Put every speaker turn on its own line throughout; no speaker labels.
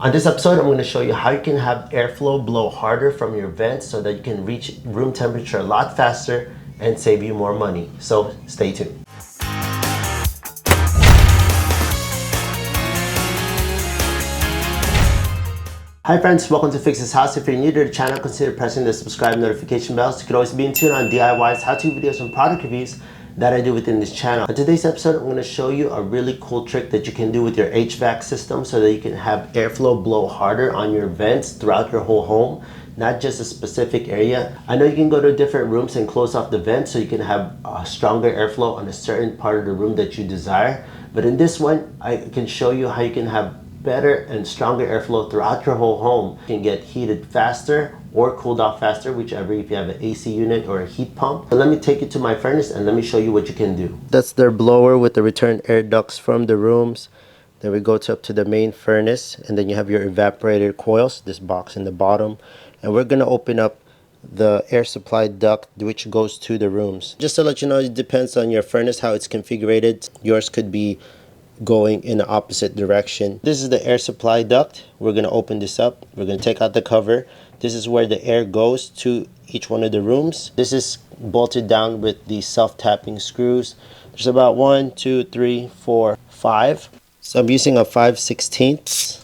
On this episode, I'm going to show you how you can have airflow blow harder from your vents so that you can reach room temperature a lot faster and save you more money. So stay tuned. Hi friends, welcome to Fix This House. If you're new to the channel, consider pressing the subscribe notification bell so you can always be in tune on DIYs, how-to videos, and product reviews that I do within this channel. In today's episode, I'm going to show you a really cool trick that you can do with your HVAC system so that you can have airflow blow harder on your vents throughout your whole home, not just a specific area. I know you can go to different rooms and close off the vents so you can have a stronger airflow on a certain part of the room that you desire. But in this one, I can show you how you can have better and stronger airflow throughout your whole home. You can get heated faster or cooled off faster, whichever, if you have an AC unit or a heat pump. So let me take you to my furnace and let me show you what you can do. That's their blower with the return air ducts from the rooms. Then we go up to the main furnace, and then you have your evaporator coils, this box in the bottom. And we're gonna open up the air supply duct which goes to the rooms. Just to let you know, it depends on your furnace how it's configured. Yours could be going in the opposite direction. This is the air supply duct. We're going to open this up. We're going to take out the cover. This is where the air goes to each one of the rooms. This is bolted down with the self-tapping screws. There's about 1, 2, 3, 4, 5. So I'm using a 5/16.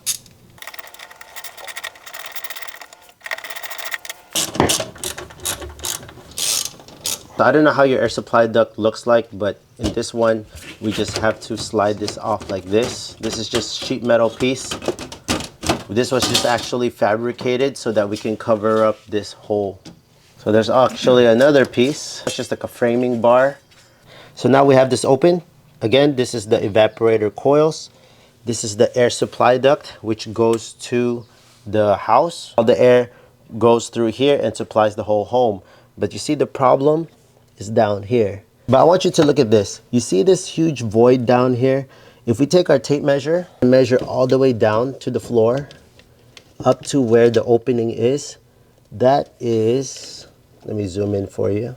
I don't know how your air supply duct looks like, but in this one, we just have to slide this off like this. This is just sheet metal piece. This was just actually fabricated so that we can cover up this hole. So there's actually another piece. It's just like a framing bar. So now we have this open. Again, this is the evaporator coils. This is the air supply duct, which goes to the house. All the air goes through here and supplies the whole home. But you see the problem is down here. But I want you to look at this. You see this huge void down here? If we take our tape measure and measure all the way down to the floor, up to where the opening is, that is, let me zoom in for you.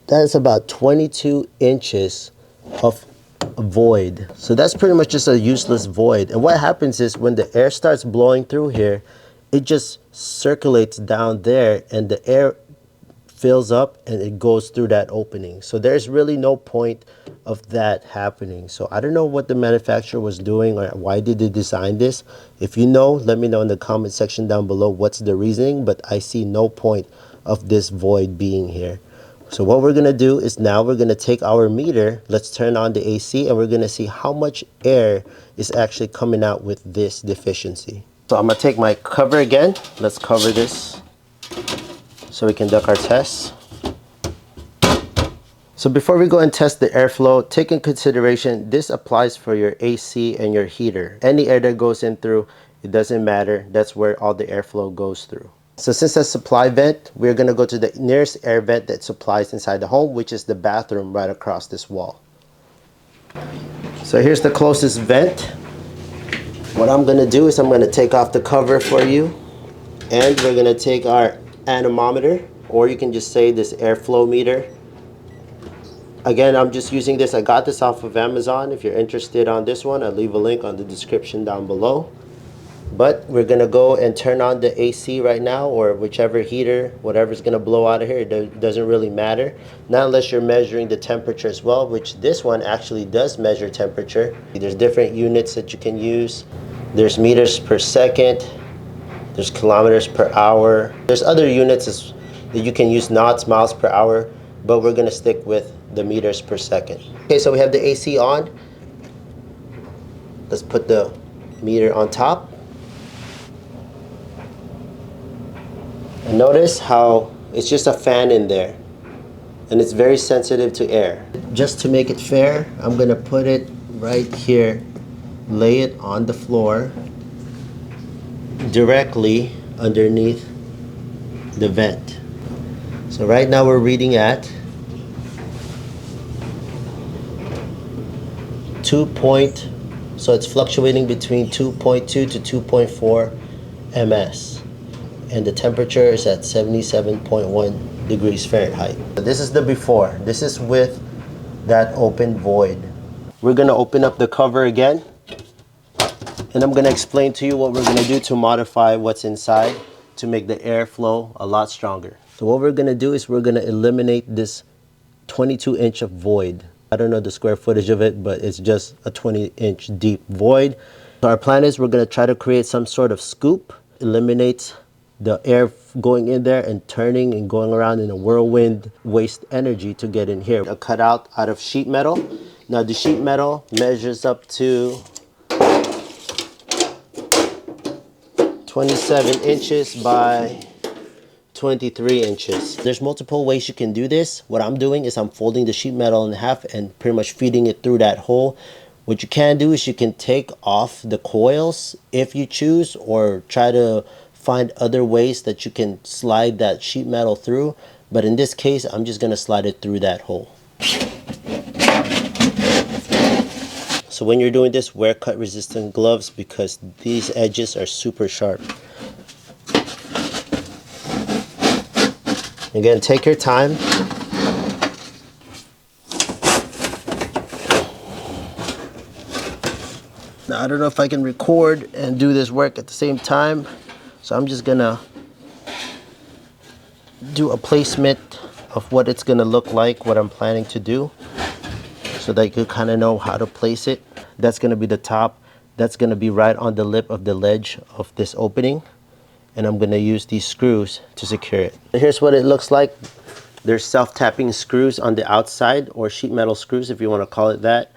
That is about 22 inches of void. So that's pretty much just a useless void. And what happens is when the air starts blowing through here, it just circulates down there and the air fills up and it goes through that opening. So there's really no point of that happening. So I don't know what the manufacturer was doing or why did they design this. If you know, let me know in the comment section down below what's the reasoning, but I see no point of this void being here. So what we're gonna do is now we're gonna take our meter, let's turn on the AC, and we're gonna see how much air is actually coming out with this deficiency. So I'm gonna take my cover again. Let's cover this so we can duck our tests. So before we go and test the airflow, take in consideration this applies for your AC and your heater. Any air that goes in through, it doesn't matter. That's where all the airflow goes through. So since that's supply vent, we're gonna go to the nearest air vent that supplies inside the home, which is the bathroom right across this wall. So here's the closest vent. What I'm gonna do is I'm gonna take off the cover for you, and we're gonna take our anemometer, or you can just say this airflow meter. Again, I'm just using this. I got this off of Amazon. If you're interested on this one, I'll leave a link on the description down below. But we're gonna go and turn on the AC right now, or whichever heater, whatever's gonna blow out of here. It doesn't really matter. Not unless you're measuring the temperature as well, which this one actually does measure temperature. There's different units that you can use. There's meters per second. There's kilometers per hour. There's other units that you can use, knots, miles per hour, but we're gonna stick with the meters per second. Okay, so we have the AC on. Let's put the meter on top. And notice how it's just a fan in there, and it's very sensitive to air. Just to make it fair, I'm gonna put it right here, lay it on the floor, directly underneath the vent. So right now we're reading at 2. So it's fluctuating between 2.2 to 2.4 ms, and the temperature is at 77.1 degrees Fahrenheit. This is the before. This is with that open void. We're gonna open up the cover again, And I'm gonna explain to you what we're gonna do to modify what's inside to make the airflow a lot stronger. So what we're gonna do is we're gonna eliminate this 22-inch of void. I don't know the square footage of it, but it's just a 20-inch deep void. So our plan is we're gonna try to create some sort of scoop, eliminate the air going in there and turning and going around in a whirlwind, waste energy to get in here. A cutout out of sheet metal. Now the sheet metal measures up to 27 inches by 23 inches. There's multiple ways you can do this. What I'm doing is I'm folding the sheet metal in half and pretty much feeding it through that hole. What you can do is you can take off the coils if you choose, or try to find other ways that you can slide that sheet metal through. But in this case, I'm just gonna slide it through that hole. So when you're doing this, wear cut resistant gloves because these edges are super sharp. Again, take your time. Now, I don't know if I can record and do this work at the same time, so I'm just gonna do a placement of what it's gonna look like, what I'm planning to do, so that you kind of know how to place it. That's gonna be the top. That's gonna be right on the lip of the ledge of this opening. And I'm gonna use these screws to secure it. Here's what it looks like. There's self-tapping screws on the outside, or sheet metal screws if you wanna call it that.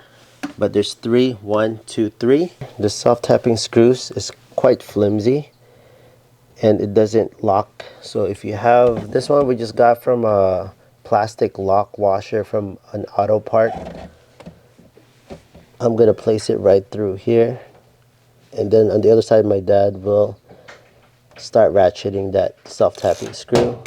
But there's three, 1, 2, 3. The self-tapping screws is quite flimsy and it doesn't lock. So if you have, this one we just got from a plastic lock washer from an auto part. I'm gonna place it right through here. And then on the other side, my dad will start ratcheting that self-tapping screw.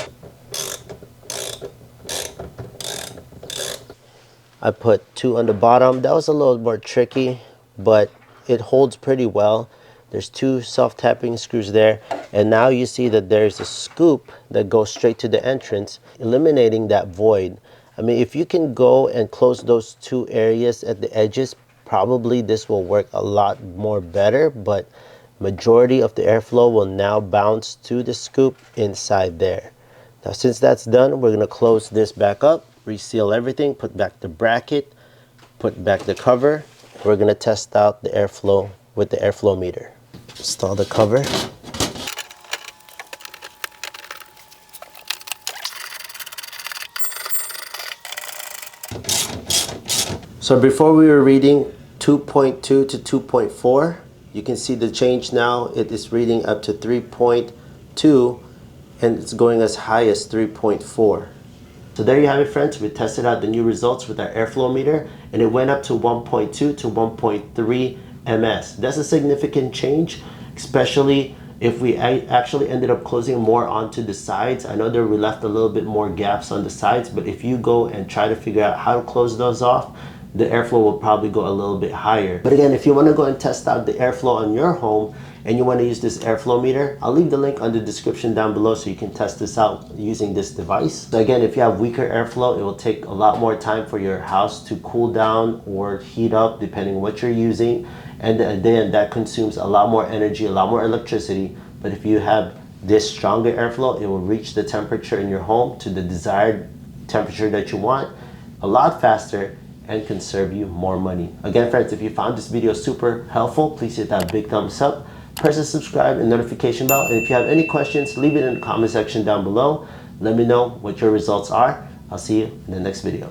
I put 2 on the bottom. That was a little more tricky, but it holds pretty well. There's 2 self-tapping screws there. And now you see that there's a scoop that goes straight to the entrance, eliminating that void. I mean, if you can go and close those 2 areas at the edges, probably this will work a lot more better, but majority of the airflow will now bounce to the scoop inside there. Now, since that's done, we're gonna close this back up, reseal everything, put back the bracket, put back the cover. We're gonna test out the airflow with the airflow meter. Install the cover. So before we were reading 2.2 to 2.4, you can see the change now. It is reading up to 3.2 and it's going as high as 3.4. So there you have it, friends. We tested out the new results with our airflow meter and it went up to 1.2 to 1.3 ms. That's a significant change, especially if we actually ended up closing more onto the sides. I know that we left a little bit more gaps on the sides, but if you go and try to figure out how to close those off, the airflow will probably go a little bit higher. But again, if you want to go and test out the airflow on your home and you want to use this airflow meter, I'll leave the link on the description down below so you can test this out using this device. So again, if you have weaker airflow, it will take a lot more time for your house to cool down or heat up depending on what you're using. And then that consumes a lot more energy, a lot more electricity. But if you have this stronger airflow, it will reach the temperature in your home to the desired temperature that you want a lot faster and can serve you more money. Again, friends, if you found this video super helpful, please hit that big thumbs up, press the subscribe and notification bell. And if you have any questions, leave it in the comment section down below. Let me know what your results are. I'll see you in the next video.